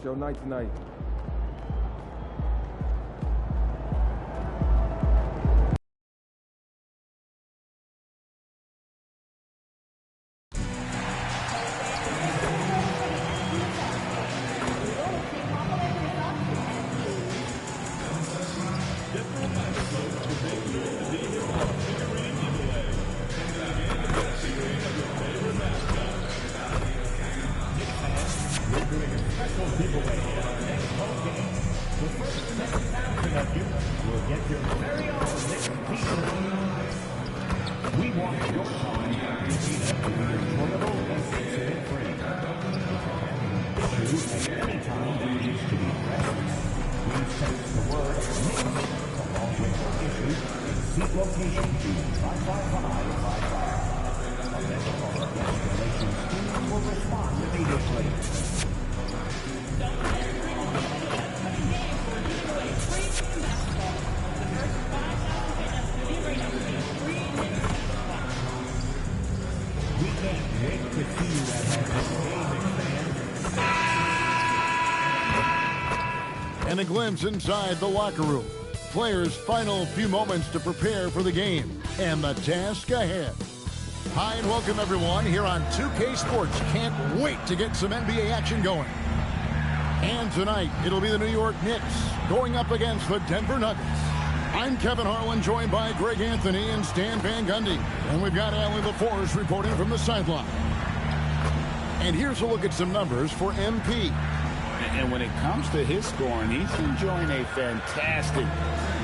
Show night tonight. And a glimpse inside the locker room. Players' final few moments to prepare for the game and the task ahead. Hi and welcome everyone here on 2K Sports. Can't wait to get some NBA action going. And tonight it'll be the New York Knicks going up against the Denver Nuggets. I'm Kevin Harlan, joined by Greg Anthony and Stan Van Gundy. And we've got Allie LaForce reporting from the sideline. And here's a look at some numbers for MP. And when it comes to his scoring, he's enjoying a fantastic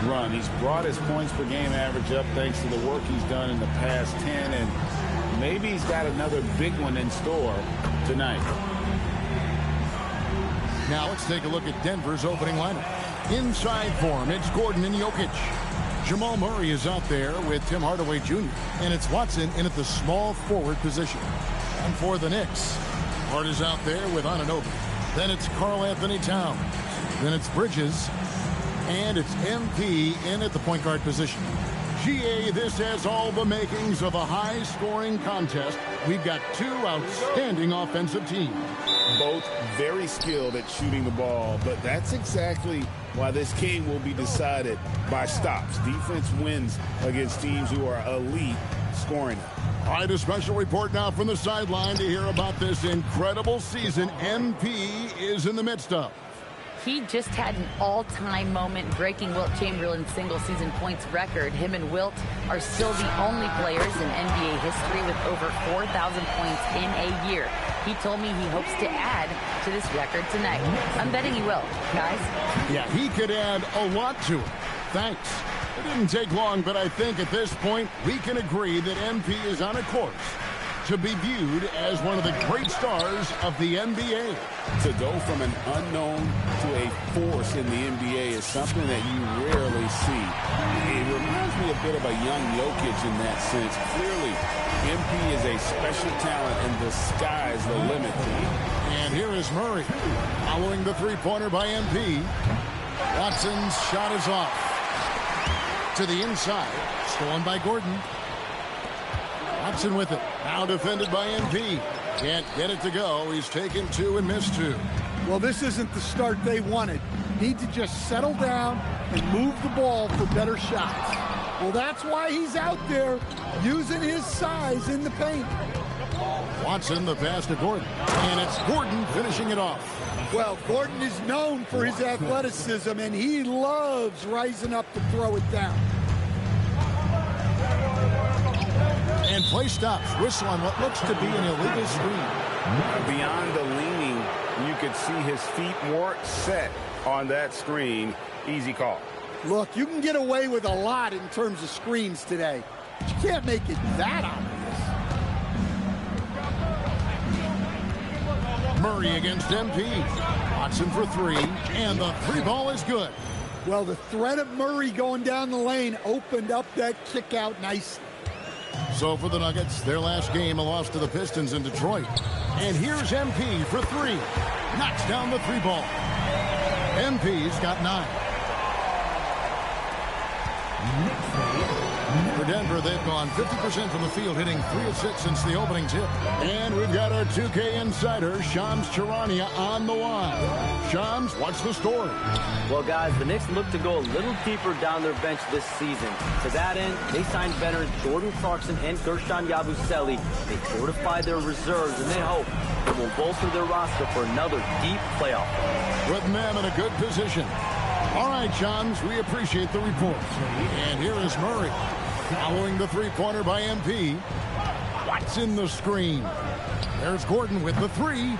run. He's brought his points per game average up thanks to the work he's done in the past 10. And maybe he's got another big one in store tonight. Now let's take a look at Denver's opening lineup. Inside form, it's Gordon and Jokic. Jamal Murray is out there with Tim Hardaway Jr. And it's Watson in at the small forward position. And for the Knicks, Hart is out there with Anunoby. Then it's Karl Anthony Towns. Then it's Bridges. And it's MP in at the point guard position. GA, this has all the makings of a high-scoring contest. We've got two outstanding offensive teams. Both very skilled at shooting the ball, but that's exactly why this game will be decided by stops. Defense wins against teams who are elite scoring it. All right, a special report now from the sideline to hear about this incredible season MP is in the midst of. He just had an all-time moment breaking Wilt Chamberlain's single-season points record. Him and Wilt are still the only players in NBA history with over 4,000 points in a year. He told me he hopes to add to this record tonight. I'm betting he will, guys. Yeah, he could add a lot to it. Thanks. It didn't take long, but I think at this point we can agree that MP is on a course to be viewed as one of the great stars of the NBA. To go from an unknown to a force in the NBA is something that you rarely see. It reminds me a bit of a young Jokic in that sense. Clearly, MP is a special talent, and the sky's the limit to him. And here is Murray following the three-pointer by MP. Watson's shot is off. To the inside, stolen by Gordon. Watson with it. Now defended by MP. Can't get it to go. He's taken two and missed two. Well, this isn't the start they wanted. Need to just settle down and move the ball for better shots. Well, that's why he's out there using his size in the paint. Watson, the pass to Gordon. And it's Gordon finishing it off. Well, Gordon is known for his athleticism, and he loves rising up to throw it down. And play stops. Whistle on what looks to be an illegal screen. Beyond the leaning, you could see his feet weren't set on that screen. Easy call. Look, you can get away with a lot in terms of screens today, but you can't make it that obvious. Murray against MP. Watson for three, and the three ball is good. Well, the threat of Murray going down the lane opened up that kick out nicely. So for the Nuggets, their last game, a loss to the Pistons in Detroit. And here's MP for three. Knocks down the three ball. MP's got 9. For Denver, they've gone 50% from the field, hitting 3 of 6 since the opening tip. And we've got our 2K insider, Shams Charania, on the line. Shams, what's the story? Well, guys, the Knicks look to go a little deeper down their bench this season. To that end, they signed veterans Jordan Clarkson and Gershon Yabusele. They fortified their reserves, and they hope it will bolster their roster for another deep playoff run. Putting them in a good position. All right, Shams, we appreciate the report. And here is Murray. Following the three-pointer by MP. Watson the screen. There's Gordon with the 3.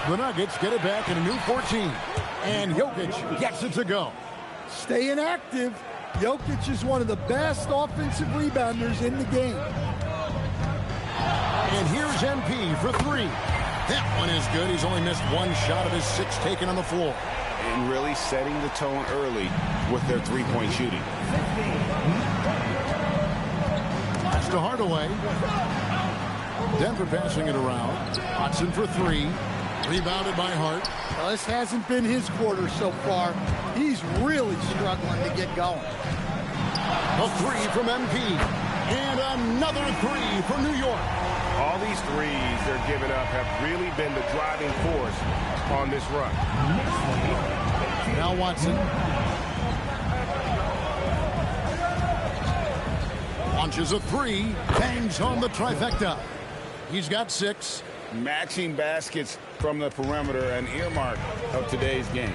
The Nuggets get it back in a new 14. And Jokic gets it to go. Staying active. Jokic is one of the best offensive rebounders in the game. And here's MP for 3. That one is good. He's only missed 1 shot of his 6 taken on the floor. And really setting the tone early with their three-point shooting. That's to Hardaway. Denver passing it around. Watson for 3. Rebounded by Hart. Well, this hasn't been his quarter so far. He's really struggling to get going. A 3 from MP. And another 3 for New York. All these threes they're giving up have really been the driving force on this run. Now Watson. Launches a 3. Bangs on the trifecta. He's got 6. Matching baskets from the perimeter, an earmark of today's game.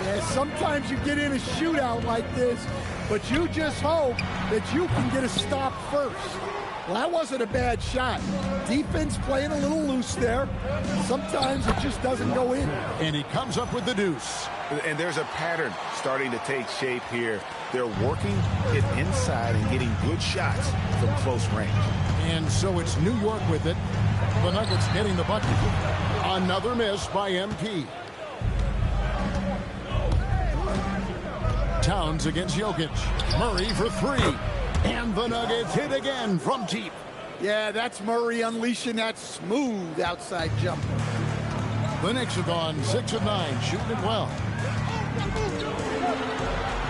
Yeah, sometimes you get in a shootout like this, but you just hope that you can get a stop first. Well, that wasn't a bad shot. Defense playing a little loose there. Sometimes it just doesn't go in. And he comes up with the deuce. And there's a pattern starting to take shape here. They're working it inside and getting good shots from close range. And so it's New York with it. The Nuggets getting the bucket. Another miss by MP. Towns against Jokic. Murray for 3. And the Nuggets hit again from deep. Yeah, that's Murray unleashing that smooth outside jumper. The Knicks have gone 6 of 9, shooting it well.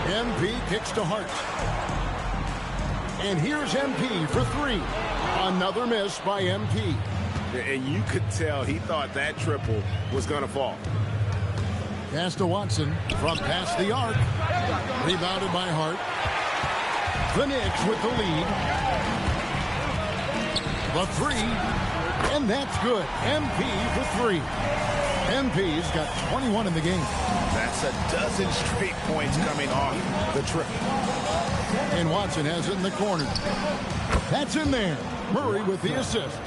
MP kicks to Hart. And here's MP for 3. Another miss by MP. And you could tell he thought that triple was going to fall. Pass to Watson from past the arc. Rebounded by Hart. The Knicks with the lead. The 3. And that's good. MP for 3. MP's got 21 in the game. That's a dozen straight points coming off the triple. And Watson has it in the corner. That's in there. Murray with the assist.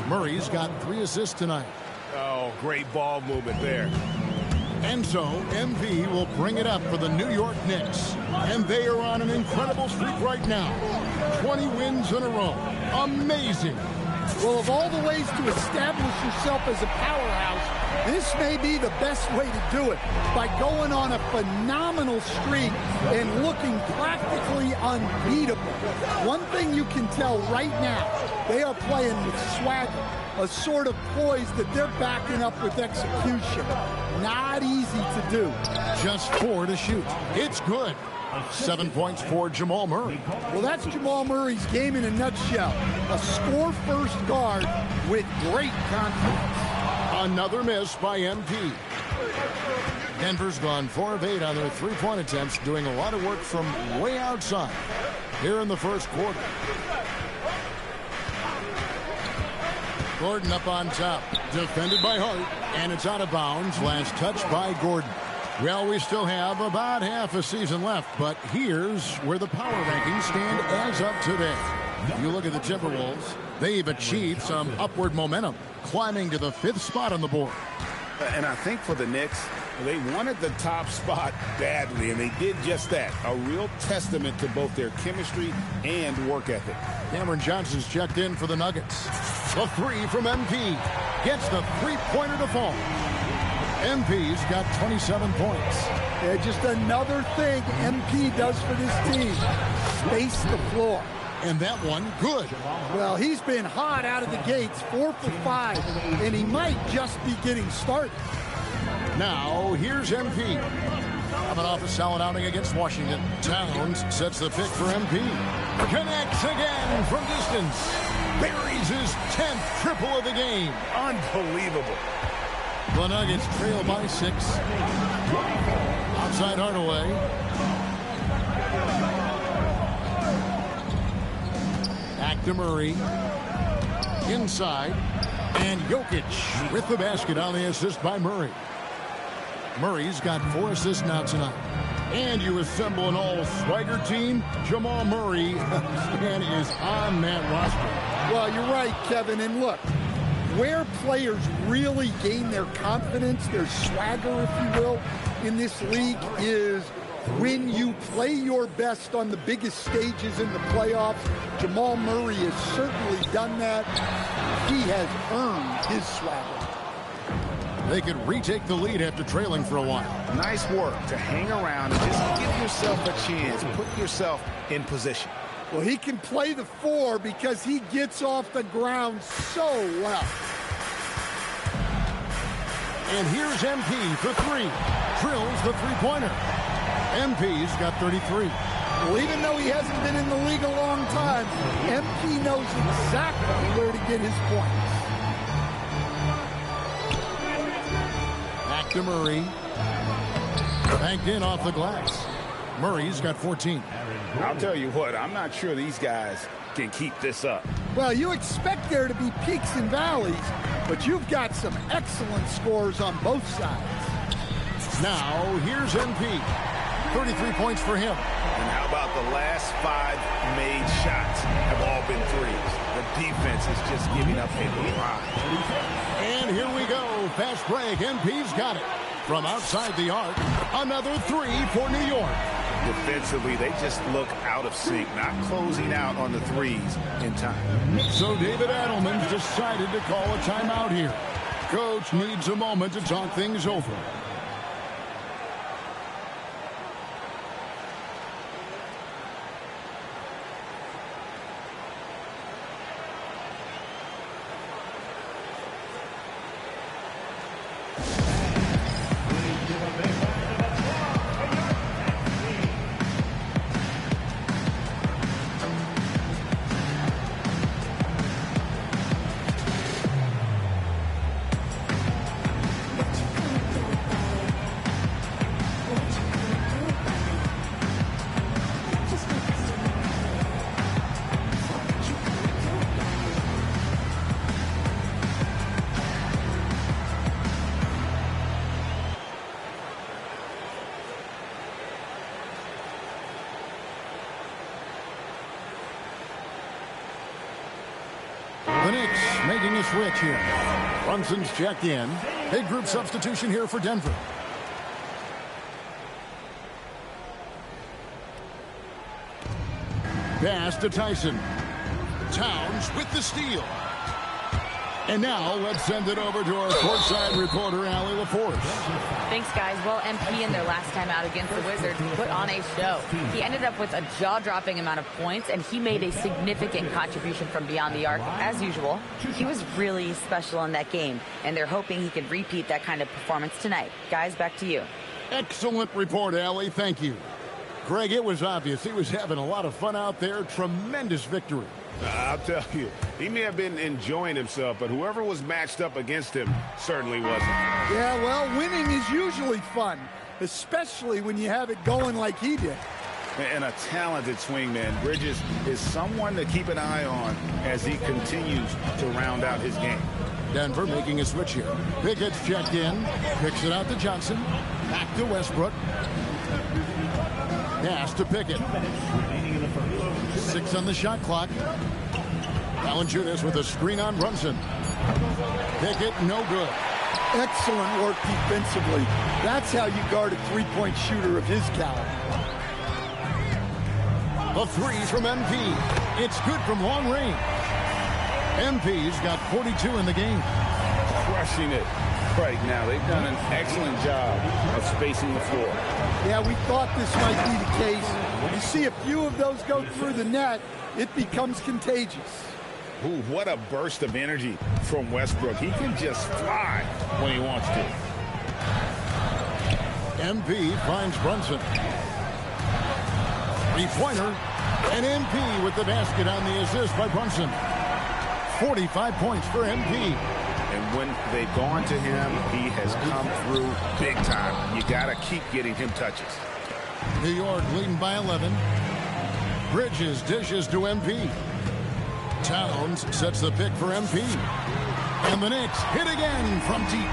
Murray's got 3 assists tonight. Oh, great ball movement there. And so MP will bring it up for the New York Knicks. And they are on an incredible streak right now. 20 wins in a row. Amazing. Well, of all the ways to establish yourself as a powerhouse, this may be the best way to do it, by going on a phenomenal streak and looking practically unbeatable. One thing you can tell right now, they are playing with swagger, a sort of poise that they're backing up with execution. Not easy to do. Just 4 to shoot. It's good. 7 points for Jamal Murray. Well, that's Jamal Murray's game in a nutshell. A score-first guard with great confidence. Another miss by MP. Denver's gone 4 of 8 on their 3-point attempts, doing a lot of work from way outside here in the first quarter. Gordon up on top. Defended by Hart. And it's out of bounds. Last touch by Gordon. Well, we still have about half a season left, but here's where the power rankings stand as of today. You look at the Timberwolves, they've achieved some upward momentum, climbing to the 5th spot on the board. And I think for the Knicks, they wanted the top spot badly, and they did just that. A real testament to both their chemistry and work ethic. Cameron Johnson's checked in for the Nuggets. The 3 from MP. Gets the 3-pointer to fall. MP's got 27 points. Yeah, just another thing MP does for this team. Space the floor. And that one, good. Well, he's been hot out of the gates, 4 for 5, and he might just be getting started. Now, here's MP. Coming off a solid outing against Washington, Towns sets the pick for MP. Connects again from distance. Buries his 10th triple of the game. Unbelievable. The Nuggets trail by 6. Outside Hardaway. Back to Murray. Inside. And Jokic with the basket on the assist by Murray. Murray's got 4 assists now tonight. And you assemble an all-swagger team. Jamal Murray and is on that roster. Well, you're right, Kevin. And look, where players really gain their confidence, their swagger, if you will, in this league is when you play your best on the biggest stages in the playoffs. Jamal Murray has certainly done that. He has earned his swagger. They could retake the lead after trailing for a while. Nice work to hang around and just give yourself a chance. Put yourself in position. Well, he can play the 4 because he gets off the ground so well. And here's MP for 3. Drills the three-pointer. MP's got 33. Well, even though he hasn't been in the league a long time, MP knows exactly where to get his points. Back to Murray. Banked in off the glass. Murray's got 14. I'll tell you what, I'm not sure these guys can keep this up. Well, you expect there to be peaks and valleys, but you've got some excellent scores on both sides. Now, here's MP. 33 points for him. And how about the last 5 made shots have all been threes? The defense is just giving up a lot. And here we go. Fast break. MP's got it. From outside the arc, another 3 for New York. Defensively, they just look out of sync, not closing out on the threes in time. So David Adelman's decided to call a timeout here. Coach needs a moment to talk things over. The Knicks making a switch here. Brunson's checked in. Big group substitution here for Denver. Pass to Tyson. Towns with the steal. And now let's send it over to our courtside reporter, Allie LaForce. Thanks, guys. Well, MP in their last time out against the Wizards put on a show. He ended up with a jaw-dropping amount of points, and he made a significant contribution from beyond the arc, as usual. He was really special in that game, and they're hoping he can repeat that kind of performance tonight. Guys, back to you. Excellent report, Allie. Thank you. Greg, it was obvious he was having a lot of fun out there. Tremendous victory. I'll tell you, he may have been enjoying himself, but whoever was matched up against him certainly wasn't. Yeah, well, winning is usually fun, especially when you have it going like he did. And a talented swingman. Bridges is someone to keep an eye on as he continues to round out his game. Denver making a switch here. Pickett's checked in. Kicks it out to Johnson. Back to Westbrook. Pass to Pickett. 6 on the shot clock. Valanciunas with a screen on Brunson. Pickett, no good. Excellent work defensively. That's how you guard a three-point shooter of his caliber. The 3 from MP. It's good from long range. MP's got 42 in the game. Crushing it right now. They've done an excellent job of spacing the floor. Yeah, we thought this might be the case. When you see a few of those go through the net, it becomes contagious. Ooh, what a burst of energy from Westbrook. He can just fly when he wants to. MP finds Brunson. 3-pointer. And MP with the basket on the assist by Brunson. 45 points for MP. And when they've gone to him, he has come through big time. You got to keep getting him touches. New York leading by 11. Bridges dishes to MP. Towns sets the pick for MP. And the Knicks hit again from deep.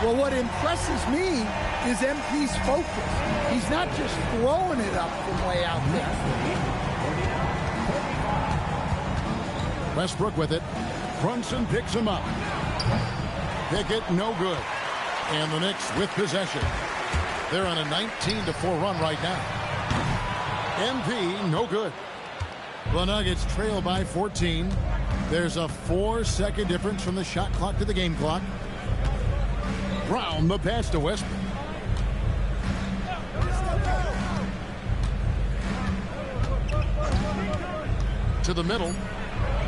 Well, what impresses me is MP's focus. He's not just throwing it up from way out there. Westbrook with it. Brunson picks him up. Pickett, no good. And the Knicks with possession. They're on a 19-4 run right now. MP, no good. The Nuggets trail by 14. There's a 4-second difference from the shot clock to the game clock. Brown, the pass to Westbrook. To the middle.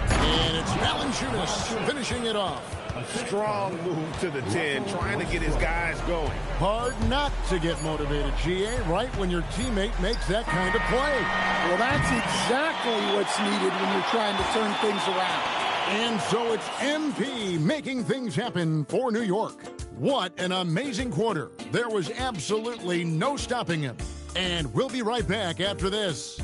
And it's Valanciunas finishing it off. A strong move to the 10, trying to get his guys going. Hard not to get motivated, GA, right when your teammate makes that kind of play. Well, that's exactly what's needed when you're trying to turn things around. And so it's MP making things happen for New York. What an amazing quarter. There was absolutely no stopping him. And we'll be right back after this.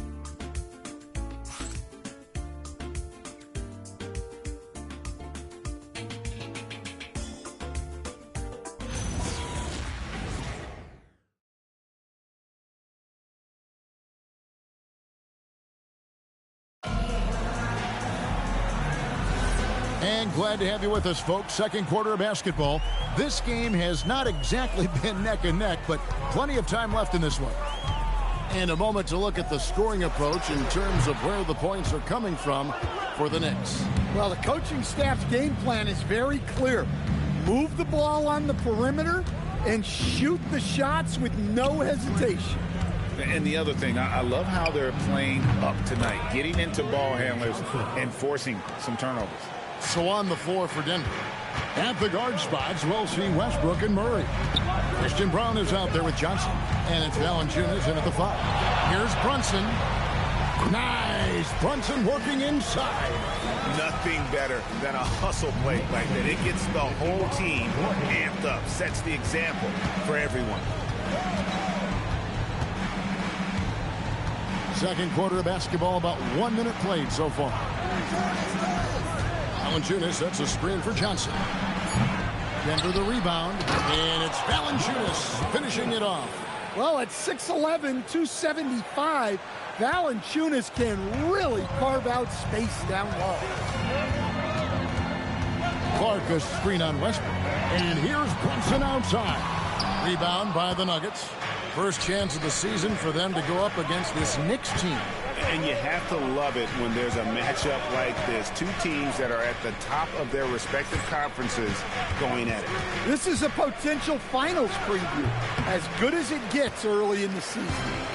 And glad to have you with us, folks. Second quarter of basketball. This game has not exactly been neck and neck, but plenty of time left in this one. And a moment to look at the scoring approach in terms of where the points are coming from for the Knicks. Well, the coaching staff's game plan is very clear. Move the ball on the perimeter and shoot the shots with no hesitation. And the other thing, I love how they're playing up tonight, getting into ball handlers and forcing some turnovers. So on the floor for Denver. At the guard spots, we'll see Westbrook and Murray. Christian Brown is out there with Johnson. And it's Valanciunas in at the 5. Here's Brunson. Nice. Brunson working inside. Nothing better than a hustle play like that. It gets the whole team amped up, sets the example for everyone. Second quarter of basketball, about 1 minute played so far. Valanciunas sets a screen for Johnson. Denver the rebound, and it's Valanciunas finishing it off. Well, at 6'11", 275, Valanciunas can really carve out space down low. Clark a screen on Westbrook, and here's Brunson outside. Rebound by the Nuggets. First chance of the season for them to go up against this Knicks team. And you have to love it when there's a matchup like this. Two teams that are at the top of their respective conferences going at it. This is a potential finals preview, as good as it gets early in the season.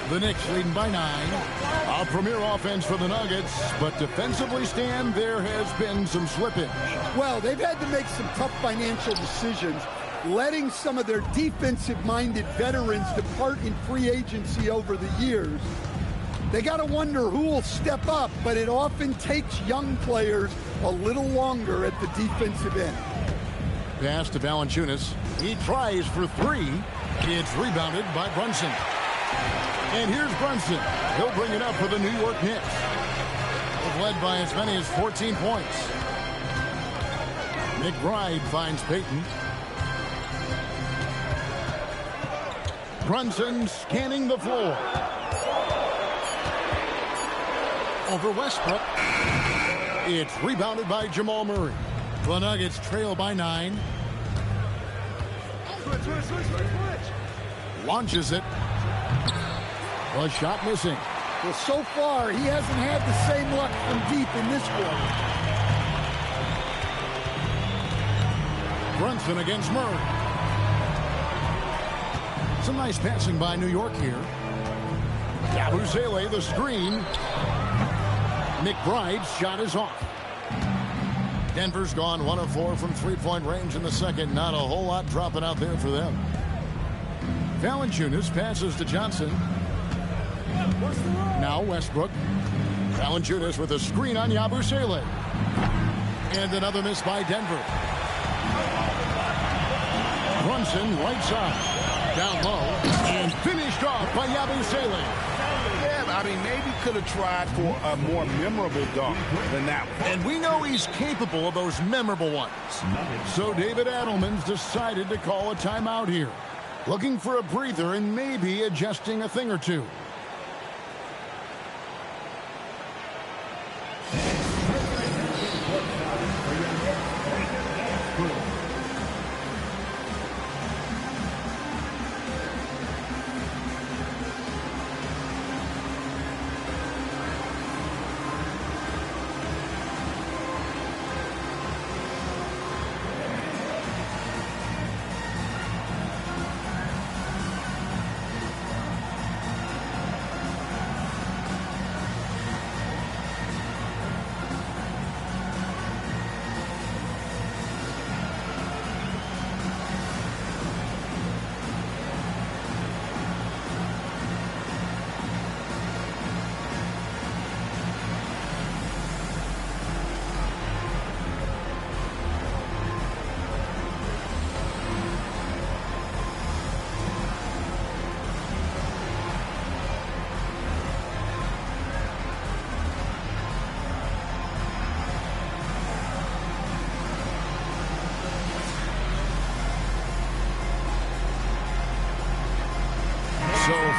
The Knicks leading by 9. A premier offense for the Nuggets, but defensively, Stan, there has been some slippage. Well, they've had to make some tough financial decisions, letting some of their defensive-minded veterans depart in free agency over the years. They got to wonder who will step up, but it often takes young players a little longer at the defensive end. Pass to Valanciunas. He tries for 3. It's rebounded by Brunson. And here's Brunson. He'll bring it up for the New York Knicks. They've led by as many as 14 points. McBride finds Payton. Brunson scanning the floor. Over Westbrook. It's rebounded by Jamal Murray. The Nuggets trail by 9. Launches it. A shot missing. Well, so far, he hasn't had the same luck from deep in this quarter. Brunson against Murray. Some nice passing by New York here. Yabusele, the screen. McBride's shot is off. Denver's gone 1 of 4 from three-point range in the second. Not a whole lot dropping out there for them. Valanciunas passes to Johnson. Now Westbrook. Valanciunas with a screen on Yabusele. And another miss by Denver. Brunson right side. Down low. And finished off by Yabusele. Yeah, I mean, maybe could have tried for a more memorable dunk than that one. And we know he's capable of those memorable ones. So David Adelman's decided to call a timeout here. Looking for a breather and maybe adjusting a thing or two.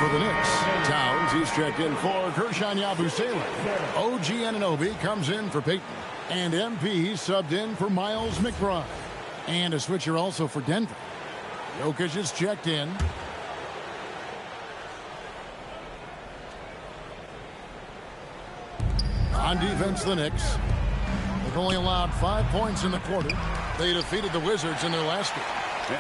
For the Knicks, Towns, he's checked in for Gershon Yabusele. OG Anunoby comes in for Peyton. And MP subbed in for Miles McBride. And a switcher also for Denver. Jokic is checked in. On defense, the Knicks. They've only allowed 5 points in the quarter. They defeated the Wizards in their last game.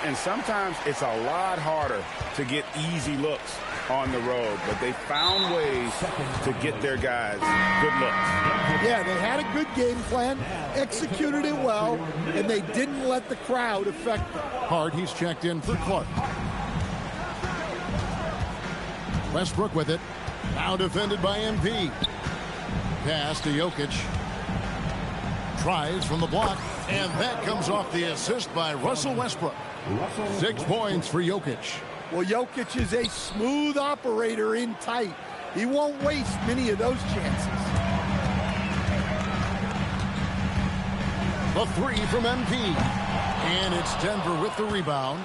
And sometimes it's a lot harder to get easy looks on the road, but they found ways to get their guys good looks. Yeah, they had a good game plan, executed it well, and they didn't let the crowd affect them. Hart, he's checked in for Clark. Westbrook with it. Now defended by MP. Pass to Jokic. Tries from the block, and that comes off the assist by Russell Westbrook. 6 points for Jokic. Well, Jokic is a smooth operator in tight. He won't waste many of those chances. The 3 from MP. And it's Denver with the rebound.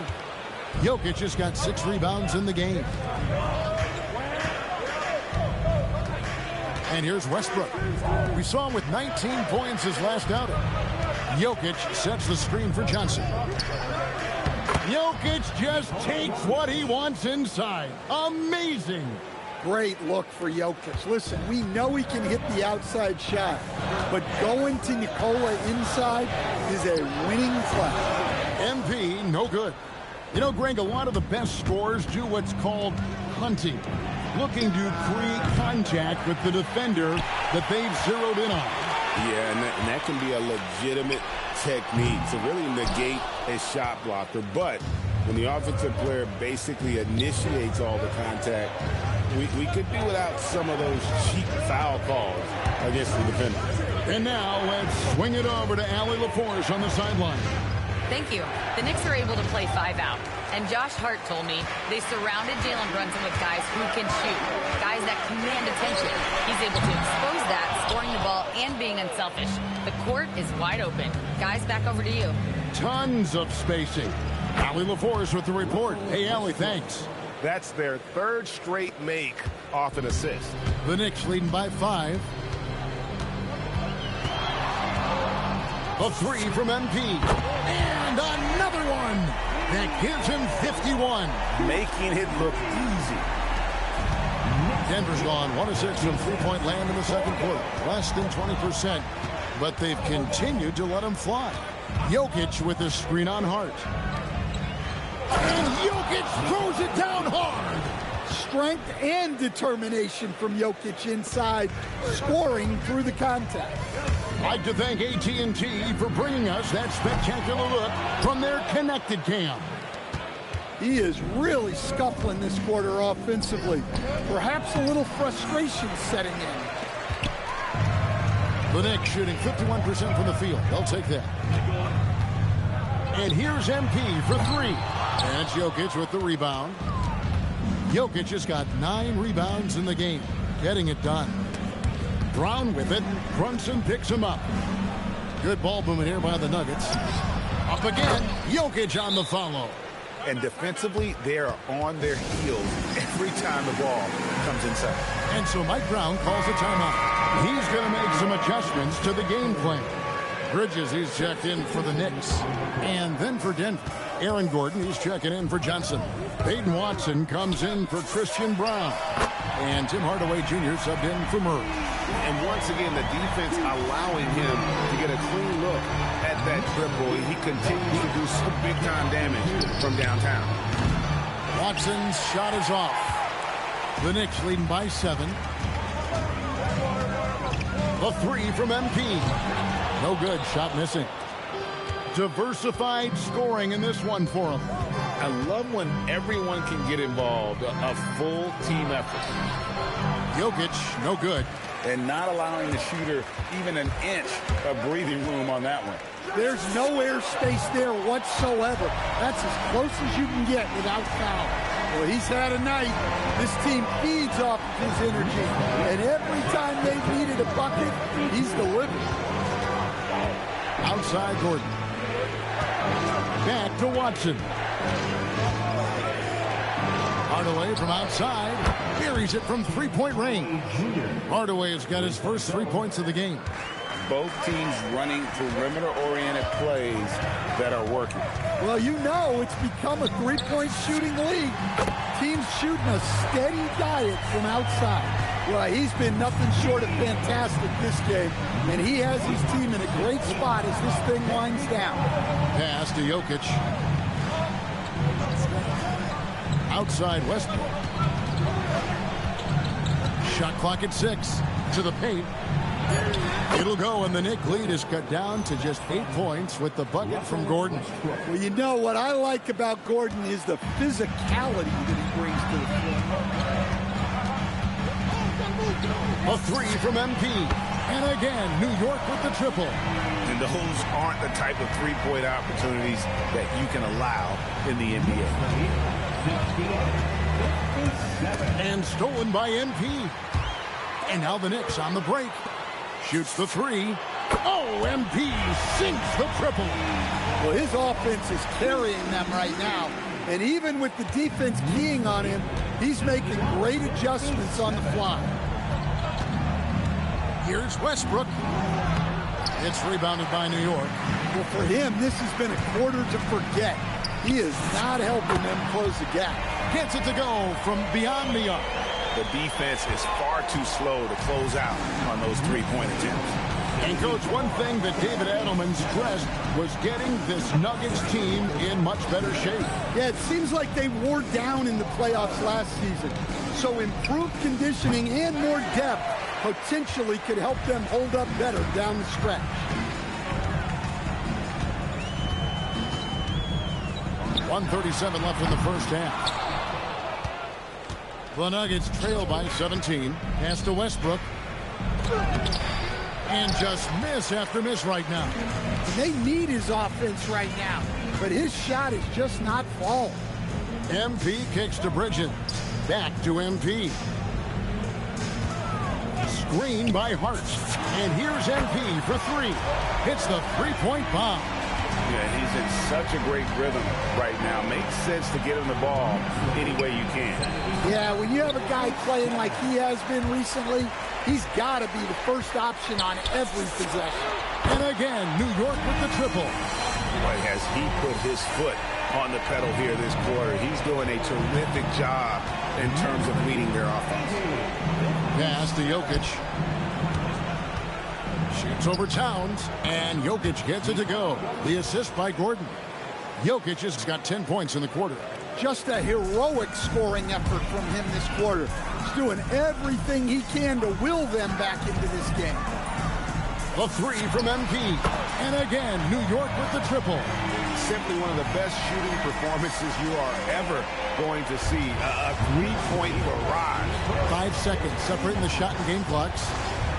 Jokic has got 6 rebounds in the game. And here's Westbrook. We saw him with 19 points his last outing. Jokic sets the screen for Johnson. Jokic just takes what he wants inside. Amazing. Great look for Jokic. Listen, we know he can hit the outside shot, but going to Nikola inside is a winning play. MP, no good. You know, Greg, a lot of the best scorers do what's called hunting. Looking to create contact with the defender that they've zeroed in on. Yeah, and that can be a legitimate technique to really negate a shot blocker. But when the offensive player basically initiates all the contact, we could do without some of those cheap foul calls against the defender. And now let's swing it over to Allie LaForce on the sideline. Thank you. The Knicks are able to play 5 out. And Josh Hart told me they surrounded Jalen Brunson with guys who can shoot, guys that command attention. He's able to expose that, scoring the ball and being unselfish. The court is wide open. Guys, back over to you. Tons of spacing. Allie LaForce with the report. Hey, Allie, thanks. That's their 3rd straight make off an assist. The Knicks leading by 5. A 3 from MP. And another one that gives him 51. Making it look easy. Denver's gone 1 of 6 from three-point land in the second quarter. Less than 20%. But they've continued to let him fly. Jokic with the screen on Hart. And Jokic throws it down hard. Strength and determination from Jokic inside, scoring through the contact. I'd like to thank AT&T for bringing us that spectacular look from their connected cam. He is really scuffling this quarter offensively. Perhaps a little frustration setting in. The Knicks shooting 51% from the field. They'll take that. And here's MP for three. And it's Jokic with the rebound. Jokic has got 9 rebounds in the game. Getting it done. Brown with it. Brunson picks him up. Good ball movement here by the Nuggets. Up again. Jokic on the follow. And defensively, they are on their heels every time the ball comes inside. And so Mike Brown calls a timeout. He's going to make some adjustments to the game plan. Bridges, he's checked in for the Knicks. And then for Denver, Aaron Gordon, he's checking in for Johnson. Peyton Watson comes in for Christian Brown. And Tim Hardaway Jr. subbed in for Murray. And once again, the defense allowing him to get a clean look at that triple. He continues to do some big-time damage from downtown. Watson's shot is off. The Knicks leading by 7. The 3 from MP. No good. Shot missing. Diversified scoring in this one for him. I love when everyone can get involved, a full team effort. Jokic, no good. And not allowing the shooter even an inch of breathing room on that one. There's no air space there whatsoever. That's as close as you can get without foul. Well, he's had a night. This team feeds off of his energy. And every time they've needed a bucket, he's delivered. Outside Gordon. Back to Watson. Hardaway from outside. Buries it from three-point range. Hardaway has got his first 3 points of the game. Both teams running perimeter-oriented plays that are working. Well, you know it's become a three-point shooting league. Teams shooting a steady diet from outside. Well, he's been nothing short of fantastic this game, and he has his team in a great spot as this thing winds down. Pass to Jokic. Outside Westbrook. Shot clock at 6. To the paint. It'll go, and the Knicks lead is cut down to just 8 points with the bucket from Gordon. Well, you know what I like about Gordon is the physicality that he brings to the floor. A 3 from MP. And again, New York with the triple. And those aren't the type of three-point opportunities that you can allow in the NBA. And stolen by MP. And now the Knicks on the break. Shoots the 3. Oh, MP sinks the triple. Well, his offense is carrying them right now. And even with the defense keying on him, he's making great adjustments on the fly. Here's Westbrook. It's rebounded by New York. Well, for him, this has been a quarter to forget. He is not helping them close the gap. Gets it to go from beyond the arc. The defense is far too slow to close out on those three-point attempts. And, Coach, one thing that David Adelman stressed was getting this Nuggets team in much better shape. Yeah, it seems like they wore down in the playoffs last season. So improved conditioning and more depth potentially could help them hold up better down the stretch. .137 left in the first half. The Nuggets trail by 17. Pass to Westbrook. And just miss after miss right now. They need his offense right now, but his shot is just not falling. MP kicks to Bridges. Back to MP. Screen by Hart. And here's MP for 3. Hits the three-point bomb. Yeah, he's in such a great rhythm right now. Makes sense to get him the ball any way you can. Yeah, when you have a guy playing like he has been recently, he's got to be the first option on every possession. And again, New York with the triple. Boy, has he put his foot on the pedal here this quarter. He's doing a terrific job in terms of leading their offense. Pass to Jokic. Shoots over Towns, and Jokic gets it to go. The assist by Gordon. Jokic has got 10 points in the quarter. Just a heroic scoring effort from him this quarter. He's doing everything he can to will them back into this game. A 3 from MP. And again, New York with the triple. Simply one of the best shooting performances you are ever going to see. A three-point barrage. 5 seconds separating the shot and game clocks.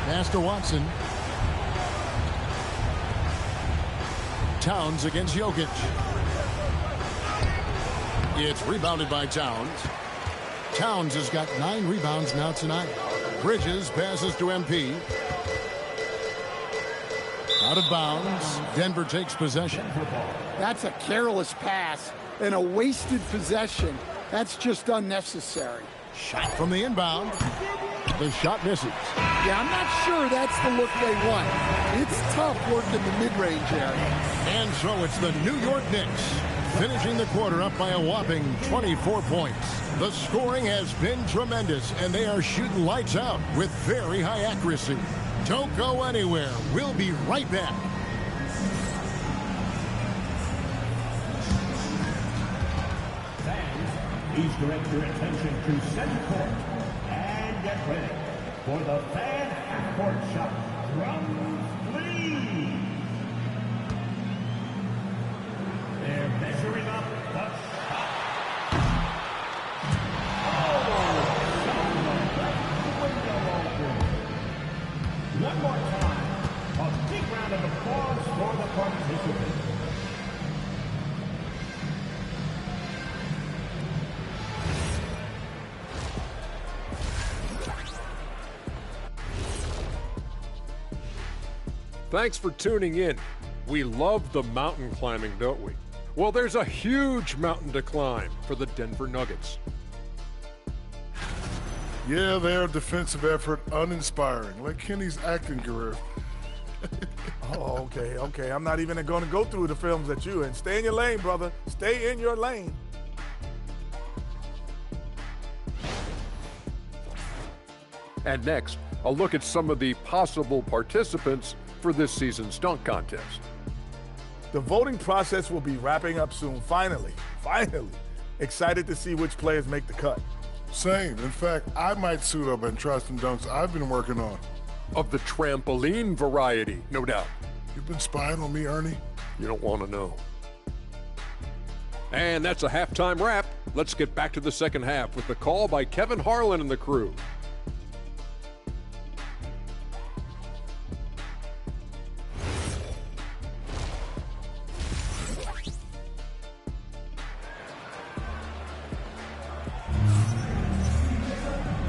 Pass to Watson. Towns against Jokic. It's rebounded by Towns. Towns has got 9 rebounds now tonight. Bridges passes to MP. Out of bounds. Denver takes possession. That's a careless pass and a wasted possession. That's just unnecessary. Shot from the inbound. The shot misses. Yeah, I'm not sure that's the look they want. It's tough working the mid-range area. And so it's the New York Knicks finishing the quarter up by a whopping 24 points. The scoring has been tremendous, and they are shooting lights out with very high accuracy. Don't go anywhere. We'll be right back. Please direct your attention to center court and get ready for the fan half-court shot. Drums, please. They're measuring up the shot. One more time. A big round of applause for the participants. Thanks for tuning in. We love the mountain climbing, don't we? Well, there's a huge mountain to climb for the Denver Nuggets. Yeah, their defensive effort uninspiring, like Kenny's acting career. Oh, okay. I'm not even going to go through the films that you in. Stay in your lane, brother. Stay in your lane. And next, a look at some of the possible participants for this season's dunk contest. The voting process will be wrapping up soon. Finally. Excited to see which players make the cut. Same. In fact, I might suit up and try some dunks I've been working on. Of the trampoline variety, no doubt. You've been spying on me, Ernie? You don't want to know. And that's a halftime wrap. Let's get back to the second half with the call by Kevin Harlan and the crew.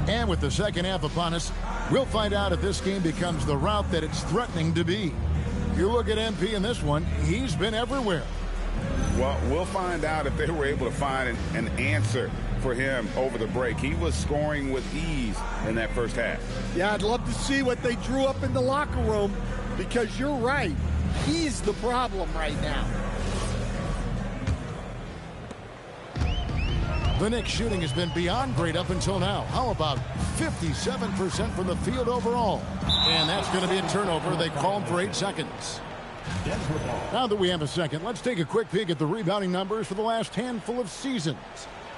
And with the second half upon us, we'll find out if this game becomes the route that it's threatening to be. You look at MP in this one, he's been everywhere. Well, we'll find out if they were able to find an answer for him over the break. He was scoring with ease in that first half. Yeah, I'd love to see what they drew up in the locker room, because you're right. He's the problem right now. The Knicks shooting has been beyond great up until now. How about 57% from the field overall? And that's going to be a turnover. They called for 8 seconds. Now that we have a second, let's take a quick peek at the rebounding numbers for the last handful of seasons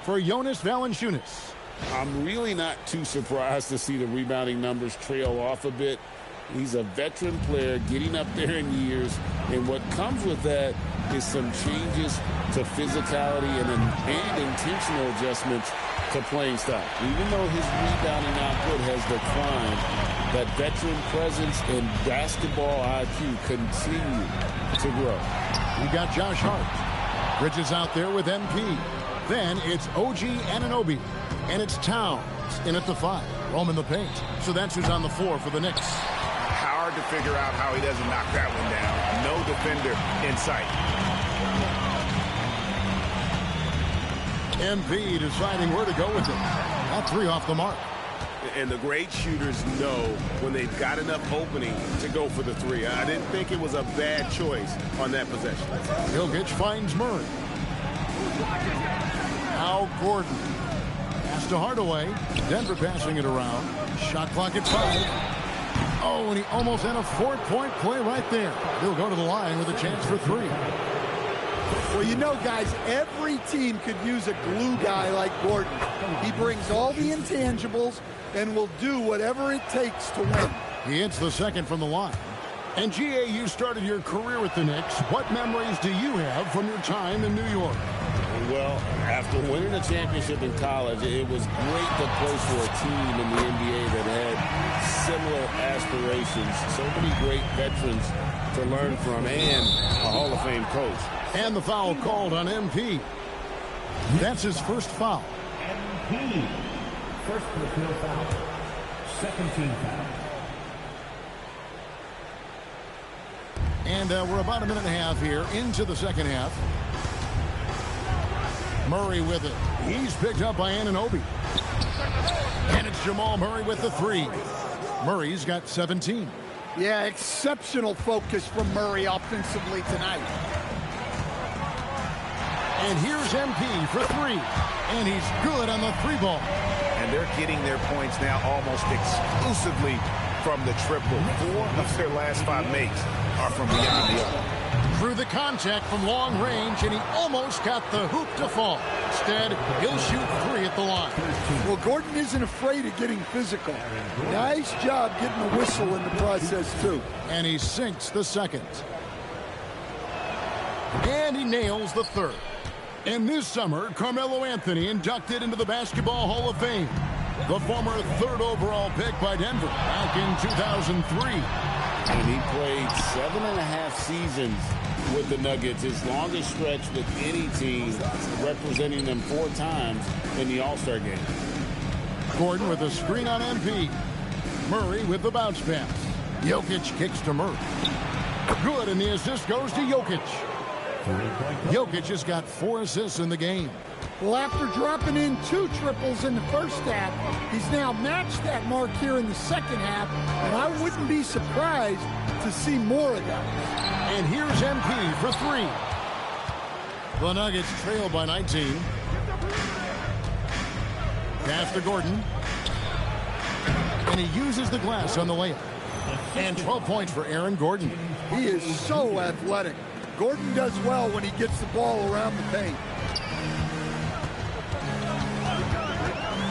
for Jonas Valanciunas. I'm really not too surprised to see the rebounding numbers trail off a bit. He's a veteran player getting up there in years, and what comes with that is some changes to physicality and intentional adjustments to playing style. Even though his rebounding output has declined, that veteran presence and basketball IQ continue to grow. We got Josh Hart. Bridges out there with MP. Then it's OG Anunoby. And it's Towns in at the 5. Roaming the paint. So that's who's on the floor for the Knicks. Hard to figure out how he doesn't knock that one down. No defender in sight. MP deciding where to go with it. That 3 off the mark. And the great shooters know when they've got enough opening to go for the 3. I didn't think it was a bad choice on that possession. Jokic finds Murray. Now Gordon. Pass to Hardaway. Denver passing it around. Shot clock at 5. Oh, and he almost had a 4-point play right there. He'll go to the line with a chance for 3. Well, you know, guys, every team could use a glue guy like Gordon. He brings all the intangibles and will do whatever it takes to win. He hits the second from the line. And, G.A., you started your career with the Knicks. What memories do you have from your time in New York? Well, after winning a championship in college, it was great to play for a team in the NBA that had similar aspirations. So many great veterans to learn from and a Hall of Fame coach. And the foul called on MP. That's his first foul. MP. First personal foul. Second team foul. And we're about a minute and a half here into the second half. Murray with it. He's picked up by Anunoby. And it's Jamal Murray with the three. Murray's got 17. Yeah, exceptional focus from Murray offensively tonight. And here's MP for three. And he's good on the three ball. And they're getting their points now almost exclusively from the triple. 4 of their last 5 makes are from beyond the arc. Through the contact from long range, and he almost got the hoop to fall. Instead, he'll shoot 3 at the line. Well, Gordon isn't afraid of getting physical. Nice job getting a whistle in the process, too. And he sinks the second. And he nails the third. And this summer, Carmelo Anthony inducted into the Basketball Hall of Fame. The former 3rd overall pick by Denver back in 2003. And he played 7.5 seasons with the Nuggets, his longest stretch with any team, representing them 4 times in the All-Star game. Gordon with a screen on MP. Murray with the bounce pass. Jokic kicks to Murray. Good, and the assist goes to Jokic. Jokic has got 4 assists in the game. Well, after dropping in 2 triples in the first half, he's now matched that mark here in the second half, and I wouldn't be surprised to see more of that. And here's MP for 3. The Nuggets trail by 19. Pass to Gordon. And he uses the glass on the layup. And 12 points for Aaron Gordon. He is so athletic. Gordon does well when he gets the ball around the paint.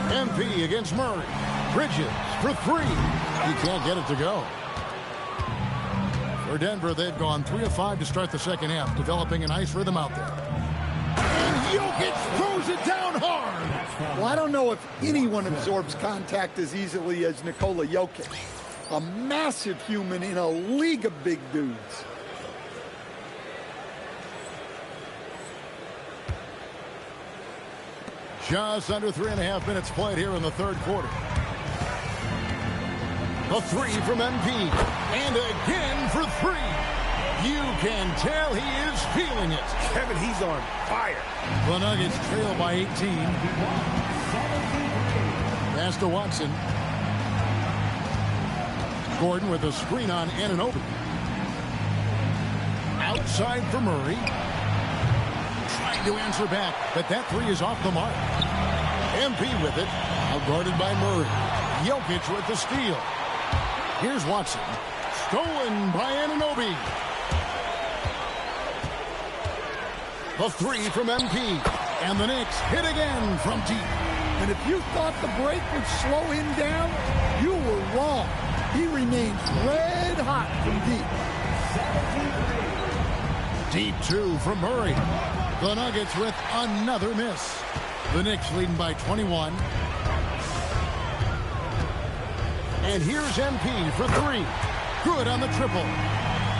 MP against Murray. Bridges for 3. He can't get it to go. For Denver, they've gone 3 of 5 to start the second half, developing a nice rhythm out there. And Jokic throws it down hard. Well, I don't know if anyone absorbs contact as easily as Nikola Jokic. A massive human in a league of big dudes. Just under 3.5 minutes played here in the third quarter. A 3 from MP. And again for 3. You can tell he is feeling it. Kevin, he's on fire. The Nuggets trail by 18. Pass to Watson. Gordon with a screen on Anunoby. Outside for Murray. Trying to answer back, but that 3 is off the mark. MP with it. Now guarded by Murray. Jokic with the steal. Here's Watson. Stolen by Anunoby. The 3 from MP. And the Knicks hit again from deep. And if you thought the break would slow him down, you were wrong. He remains red hot from deep. Deep 2 from Murray. The Nuggets with another miss. The Knicks leading by 21. And here's MP for 3. Good on the triple.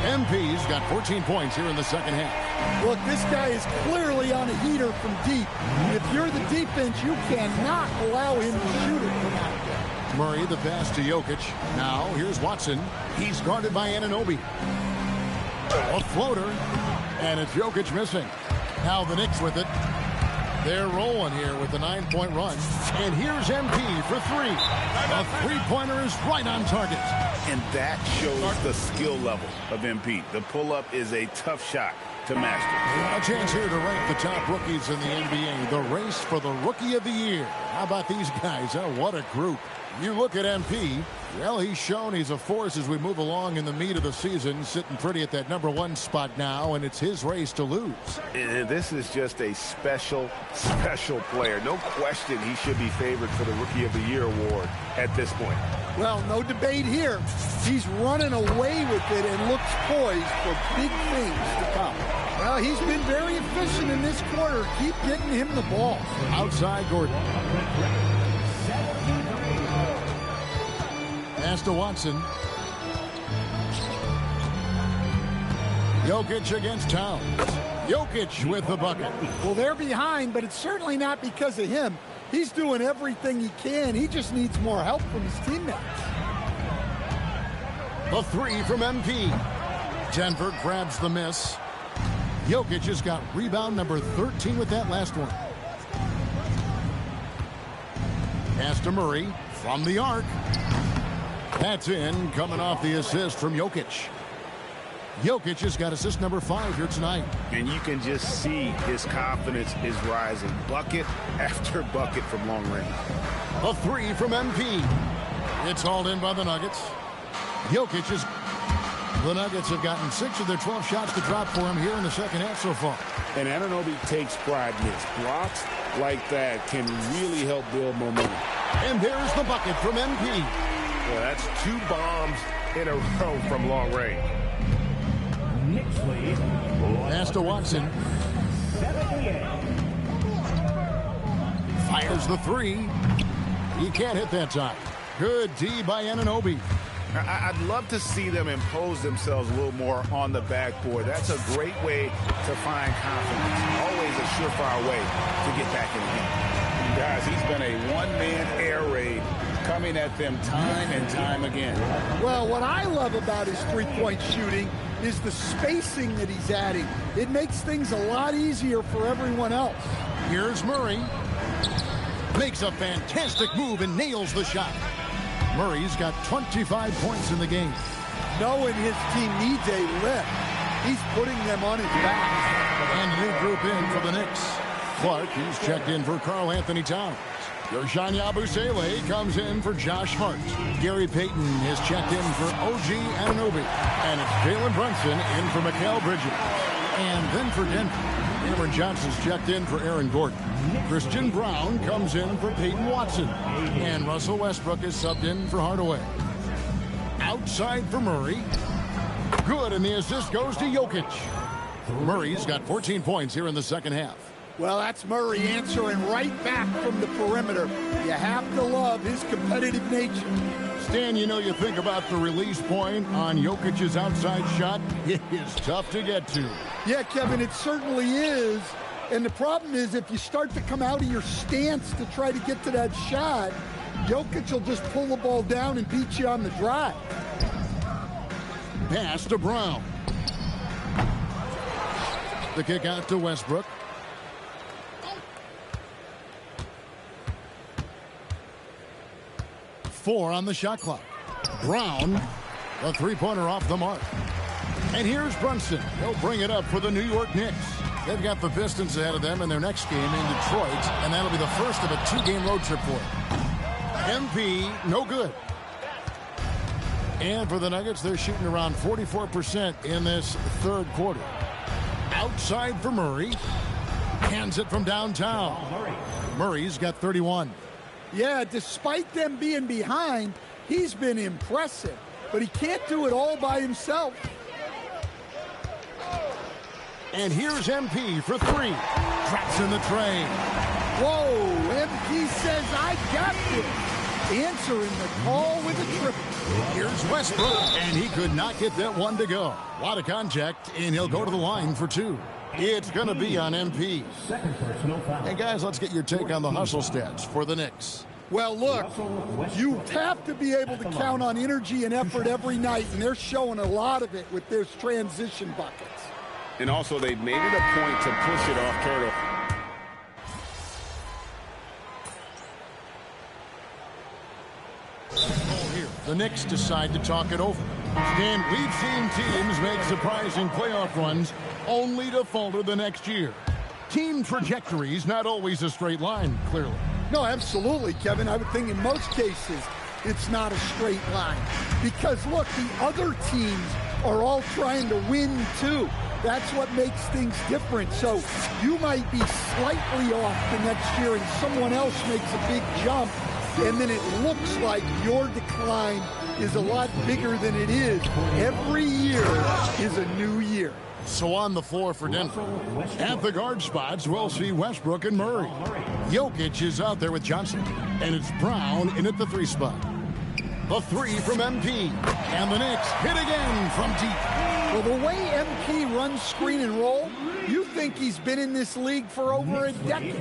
MP's got 14 points here in the second half. Look, this guy is clearly on a heater from deep. If you're the defense, you cannot allow him to shoot it from out there. Murray, the pass to Jokic. Now, here's Watson. He's guarded by Anunoby. A floater. And it's Jokic missing. Now the Knicks with it. They're rolling here with the 9-point run. And here's MP for 3. A 3-pointer is right on target. And that shows the skill level of MP. The pull-up is a tough shot to master. A chance here to rank the top rookies in the NBA. The race for the Rookie of the Year. How about these guys? Oh, what a group. You look at MP. Well, he's shown he's a force as we move along in the meat of the season, sitting pretty at that #1 spot now, and it's his race to lose. And this is just a special, special player. No question he should be favored for the Rookie of the Year award at this point. Well, no debate here. He's running away with it and looks poised for big things to come. Well, he's been very efficient in this quarter. Keep getting him the ball. Outside Gordon. Pass to Watson. Jokic against Towns. Jokic with the bucket. Well, they're behind, but it's certainly not because of him. He's doing everything he can. He just needs more help from his teammates. A three from MP. Denver grabs the miss. Jokic has got rebound number 13 with that last one. Pass to Murray from the arc. That's in, coming off the assist from Jokic. Jokic has got assist number 5 here tonight. And you can just see his confidence is rising. Bucket after bucket from long range. A three from MP. It's hauled in by the Nuggets. Jokic is... The Nuggets have gotten 6 of their 12 shots to drop for him here in the second half so far. And Anunoby takes pride in this. Blocks like that can really help build momentum. And there's the bucket from MP. Well, that's 2 bombs in a row from long range. Knicks lead. Pass to Watson. 78. Fires the 3. He can't hit that time. Good D by Anunoby. I'd love to see them impose themselves a little more on the backboard. That's a great way to find confidence. Always a surefire way to get back in the game. Guys, he's been a one-man air raid coming at them time and time again. Well, what I love about his three-point shooting is the spacing that he's adding. It makes things a lot easier for everyone else. Here's Murray. Makes a fantastic move and nails the shot. Murray's got 25 points in the game. Knowing his team needs a lift, he's putting them on his back. And a new group in for the Knicks. Clark, he's checked in for Karl Anthony Towns. Gershon Yabusele comes in for Josh Hart. Gary Payton is checked in for OG Anunoby. And it's Jalen Brunson in for Mikal Bridges. And then for Denver, Cameron Johnson's checked in for Aaron Gordon. Christian Brown comes in for Peyton Watson. And Russell Westbrook is subbed in for Hardaway. Outside for Murray. Good, and the assist goes to Jokic. Murray's got 14 points here in the second half. Well, that's Murray answering right back from the perimeter. You have to love his competitive nature. Stan, you know, you think about the release point on Jokic's outside shot. It is tough to get to. Yeah, Kevin, it certainly is. And the problem is if you start to come out of your stance to try to get to that shot, Jokic will just pull the ball down and beat you on the drive. Pass to Brown. The kick out to Westbrook. Four on the shot clock. Brown, a three-pointer off the mark. And here's Brunson. He'll bring it up for the New York Knicks. They've got the Pistons ahead of them in their next game in Detroit, and that'll be the first of a 2-game road trip for them. MP, no good. And for the Nuggets, they're shooting around 44% in this third quarter. Outside for Murray. Hands it from downtown. Murray's got 31. Yeah, despite them being behind, he's been impressive. But he can't do it all by himself. And here's MP for 3. Drops in the tray. Whoa, MP says, I got this. Answering the call with a triple. Here's Westbrook. And he could not get that one to go. A lot of contact, and he'll go to the line for 2. It's going to be on MP. Hey, guys, let's get your take on the hustle stats for the Knicks. Well, look, you have to be able to count on energy and effort every night, and they're showing a lot of it with their transition buckets. And also, they made it a point to push it off Turtle. The Knicks decide to talk it over. And we've seen teams make surprising playoff runs only to falter the next year. Team trajectory's not always a straight line, clearly. No, absolutely, Kevin. I would think in most cases it's not a straight line. Because, look, the other teams are all trying to win, too. That's what makes things different. So you might be slightly off the next year and someone else makes a big jump, and then it looks like your decline is a lot bigger than it is. Every year is a new year. So on the floor for Denver. At the guard spots, we'll see Westbrook and Murray. Jokic is out there with Johnson. And it's Brown in at the 3 spot. The 3 from MP. And the Knicks hit again from deep. Well, the way MP runs screen and roll, you think he's been in this league for over a decade.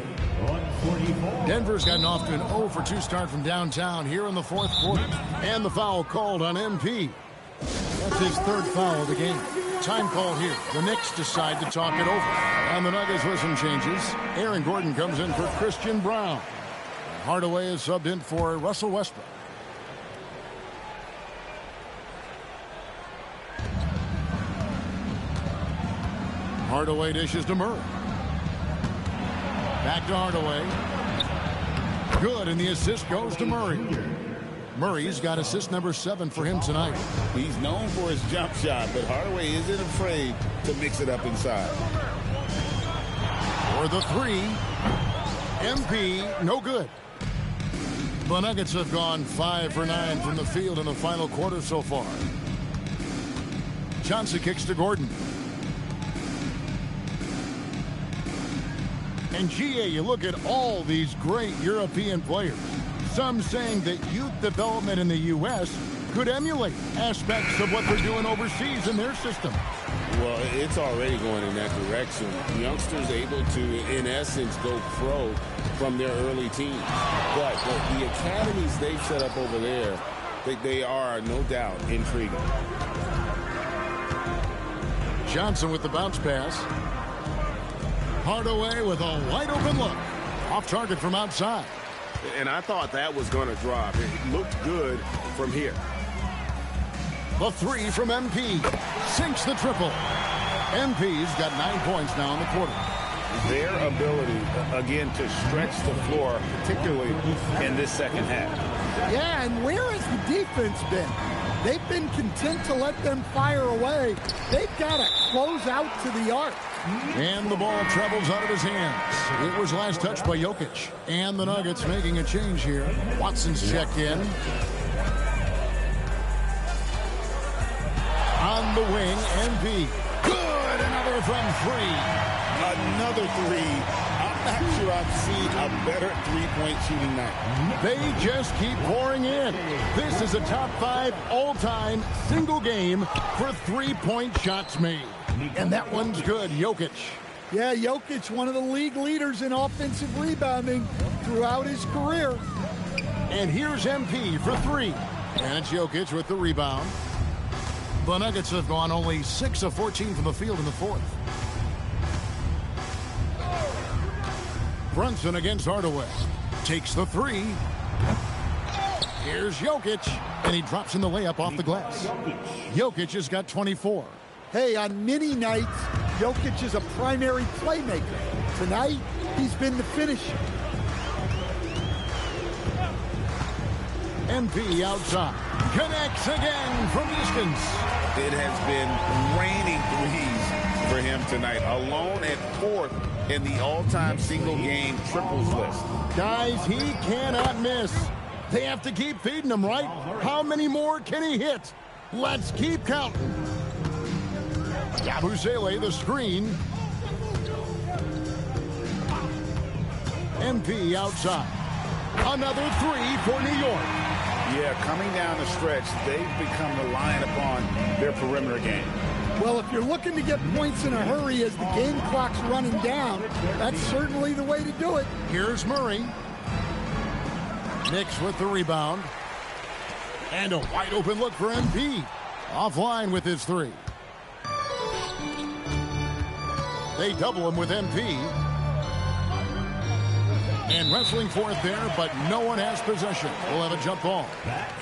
Denver's gotten off to an 0 for 2 start from downtown here in the fourth quarter. And the foul called on MP. That's his third foul of the game. Time called here. The Knicks decide to talk it over. And the Nuggets with some changes. Aaron Gordon comes in for Christian Brown. Hardaway is subbed in for Russell Westbrook. Hardaway dishes to Murray. Back to Hardaway. Good, and the assist goes to Murray. Murray's got assist number 7 for him tonight. He's known for his jump shot, but Hardaway isn't afraid to mix it up inside. For the 3, MP, no good. The Nuggets have gone 5 for 9 from the field in the final quarter so far. Johnson kicks to Gordon. And GA, you look at all these great European players. Some saying that youth development in the U.S. could emulate aspects of what they're doing overseas in their system. Well, it's already going in that direction. Youngsters able to, in essence, go pro from their early teens. But the academies they've set up over there, they are, no doubt, intriguing. Johnson with the bounce pass. Hardaway with a wide-open look. Off target from outside. And I thought that was going to drop. It looked good from here. The 3 from MP. Sinks the triple. MP's got 9 points now in the quarter. Their ability, again, to stretch the floor, particularly in this second half. Yeah, and where has the defense been? They've been content to let them fire away. They've got to close out to the arc. And the ball travels out of his hands. It was last touched by Jokic. And the Nuggets making a change here. Watson's checked in. On the wing, MP. Good, another from 3. Another 3. I'm not sure I've seen a better three-point shooting night. They just keep pouring in. This is a top 5 all-time single game for three-point shots made. And that one's good, Jokic. Yeah, Jokic, one of the league leaders in offensive rebounding throughout his career. And here's MP for 3. And it's Jokic with the rebound. The Nuggets have gone only 6 of 14 from the field in the fourth. Brunson against Hardaway. Takes the 3. Here's Jokic. And he drops in the layup off the glass. Jokic has got 24. Hey, on many nights, Jokic is a primary playmaker. Tonight, he's been the finisher. MP outside. Connects again from distance. It has been raining threes for him tonight. Alone at 4th in the all-time single-game triples list. Guys, he cannot miss. They have to keep feeding him, right? How many more can he hit? Let's keep counting. Yabusele, the screen. MP outside. Another 3 for New York. Yeah, coming down the stretch, they've become reliant upon their perimeter game. Well, if you're looking to get points in a hurry as the game clock's running down, that's certainly the way to do it. Here's Murray. Knicks with the rebound. And a wide open look for MP. Offline with his 3. They double him with MP. And wrestling for it there, but no one has possession. We'll have a jump ball.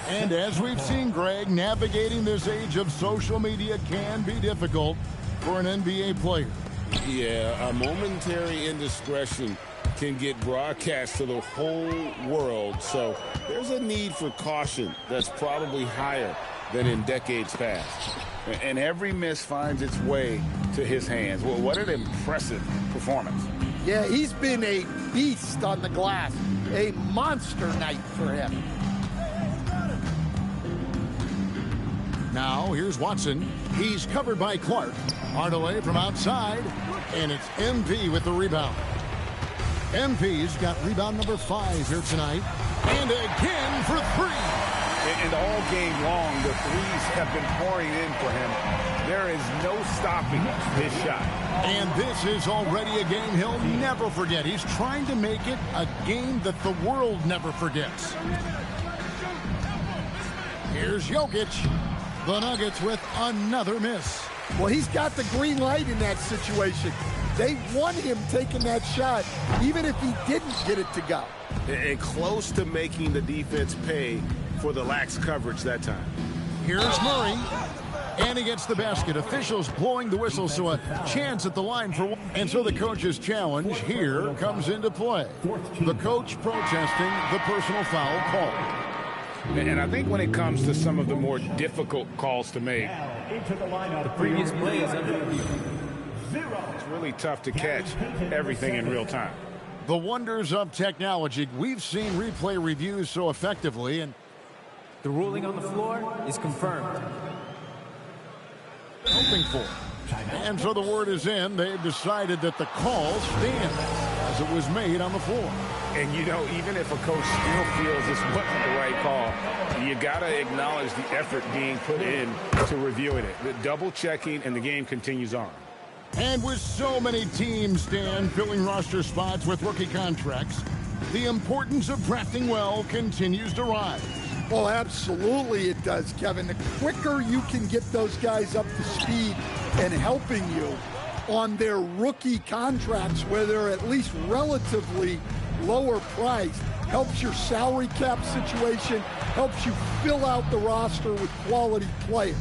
And as we've seen, Greg, navigating this age of social media can be difficult for an NBA player. Yeah, a momentary indiscretion can get broadcast to the whole world. So there's a need for caution that's probably higher than in decades past. And every miss finds its way to his hands. Well, what an impressive performance. Yeah, he's been a beast on the glass. A monster night for him. Now, here's Watson. He's covered by Clark. Hardaway from outside. And it's MP with the rebound. MP's got rebound number 5 here tonight. And again for 3. And all game long, the threes have been pouring in for him. There is no stopping this shot. And this is already a game he'll never forget. He's trying to make it a game that the world never forgets. Here's Jokic. The Nuggets with another miss. Well, he's got the green light in that situation. They want him taking that shot, even if he didn't get it to go. And close to making the defense pay for the lax coverage that time. Here's Murray. And he gets the basket. Officials blowing the whistle, so a chance at the line for one. And so the coach's challenge here comes into play. The coach protesting the personal foul call. And I think when it comes to some of the more difficult calls to make, The previous play is under review. it's really tough to catch everything in real time. The wonders of technology. We've seen replay reviews so effectively, and The ruling on the floor is confirmed. hoping for. And so the word is in. They've decided that the call stands as it was made on the floor. And, you know, even if a coach still feels this wasn't the right call, you got to acknowledge the effort being put in to reviewing it. The double checking, and the game continues on. And with so many teams, Dan, filling roster spots with rookie contracts, the importance of drafting well continues to rise. Well, absolutely it does, Kevin. The quicker you can get those guys up to speed and helping you on their rookie contracts where they're at least relatively lower priced, helps your salary cap situation, helps you fill out the roster with quality players.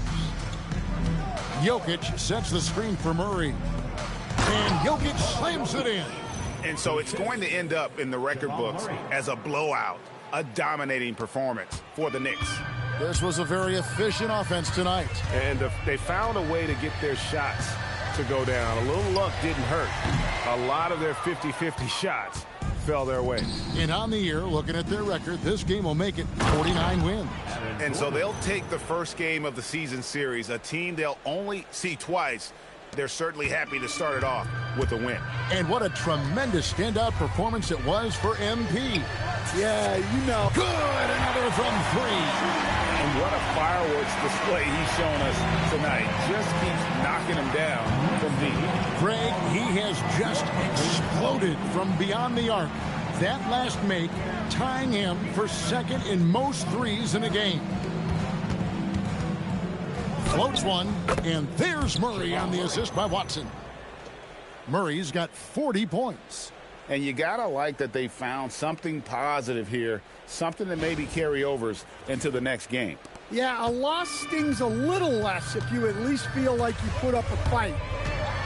Jokic sets the screen for Murray. And Jokic slams it in. And so it's going to end up in the record books as a blowout, a dominating performance for the Knicks. This was a very efficient offense tonight. And they found a way to get their shots to go down. A little luck didn't hurt. A lot of their 50-50 shots fell their way. And on the year, looking at their record, this game will make it 49 wins. And so they'll take the first game of the season series, a team they'll only see twice. They're certainly happy to start it off with a win. And what a tremendous standout performance it was for MP. Yeah, you know. Good, another from three. And what a fireworks display he's shown us tonight. Just keeps knocking him down from deep. Greg, he has just exploded from beyond the arc. That last make tying him for second in most threes in a game. Floats one, and there's Murray on the assist by Watson. Murray's got 40 points. And you got to like that they found something positive here, something that maybe carry overs into the next game. Yeah, a loss stings a little less if you at least feel like you put up a fight,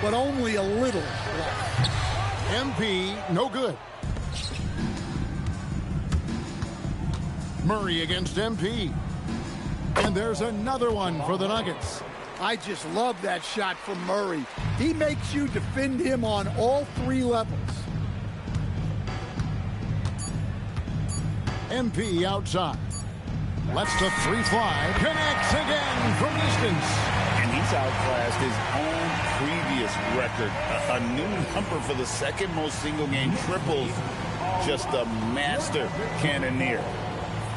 but only a little less. MP, no good. Murray against MP. And there's another one for the Nuggets. I just love that shot from Murray. He makes you defend him on all three levels. MP outside. Lets the three fly. Connects again from distance. And he's outclassed his own previous record. A new number for the second most single-game triples. Just a master cannoneer.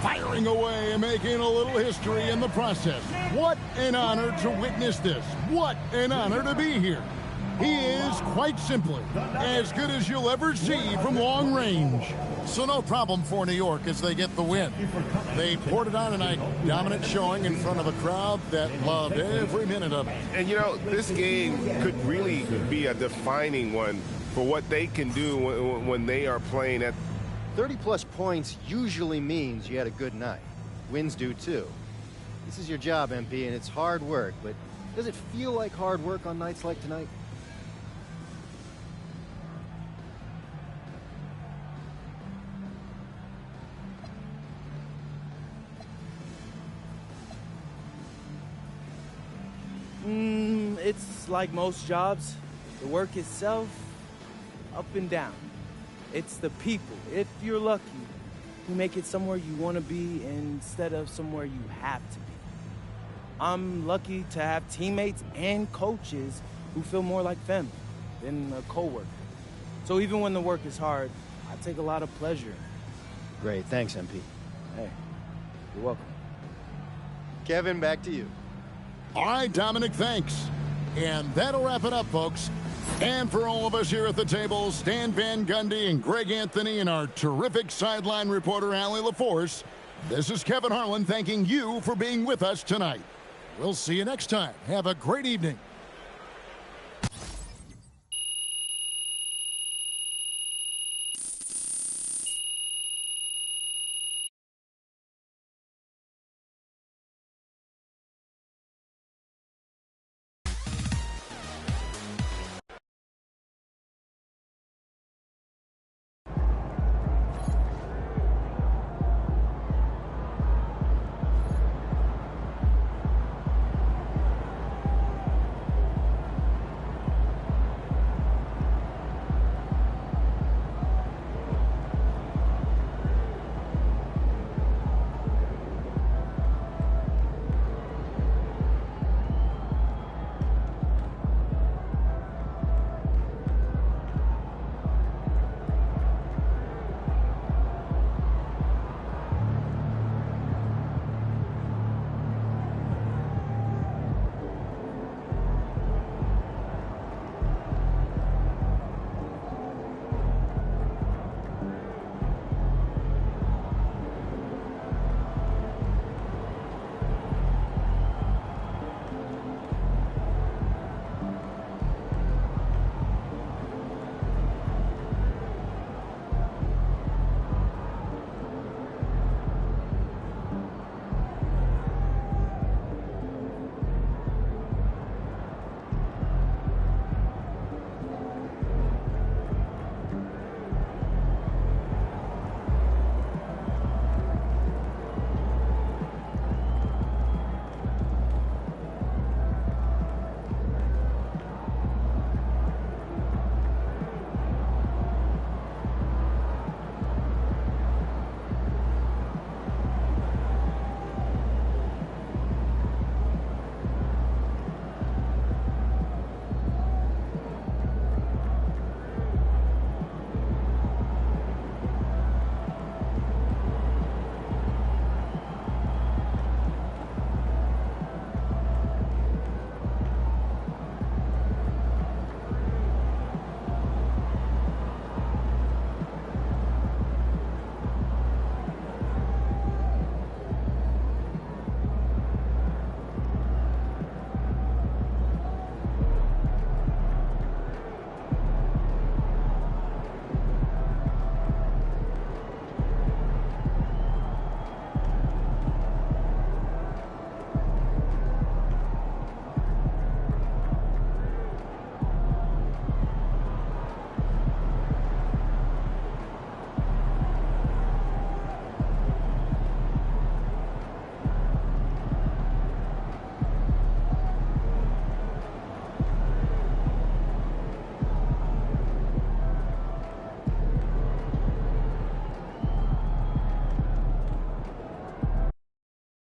Firing away and making a little history in the process. What an honor to witness this. What an honor to be here. He is, quite simply, as good as you'll ever see from long range. So no problem for New York as they get the win. They poured it on tonight. Dominant showing in front of a crowd that loved every minute of it. And, you know, this game could really be a defining one for what they can do when they are playing at 30-plus points usually means you had a good night. Wins do, too. This is your job, MP, and it's hard work, but does it feel like hard work on nights like tonight? It's like most jobs. The work itself, up and down. It's the people. If you're lucky, you make it somewhere you want to be instead of somewhere you have to be. I'm lucky to have teammates and coaches who feel more like family than a coworker. So even when the work is hard, I take a lot of pleasure. Great. Thanks, MP. Hey, you're welcome. Kevin, back to you. All right, Dominic, thanks. And that'll wrap it up, folks. And for all of us here at the table, Stan Van Gundy and Greg Anthony and our terrific sideline reporter, Allie LaForce, this is Kevin Harlan thanking you for being with us tonight. We'll see you next time. Have a great evening.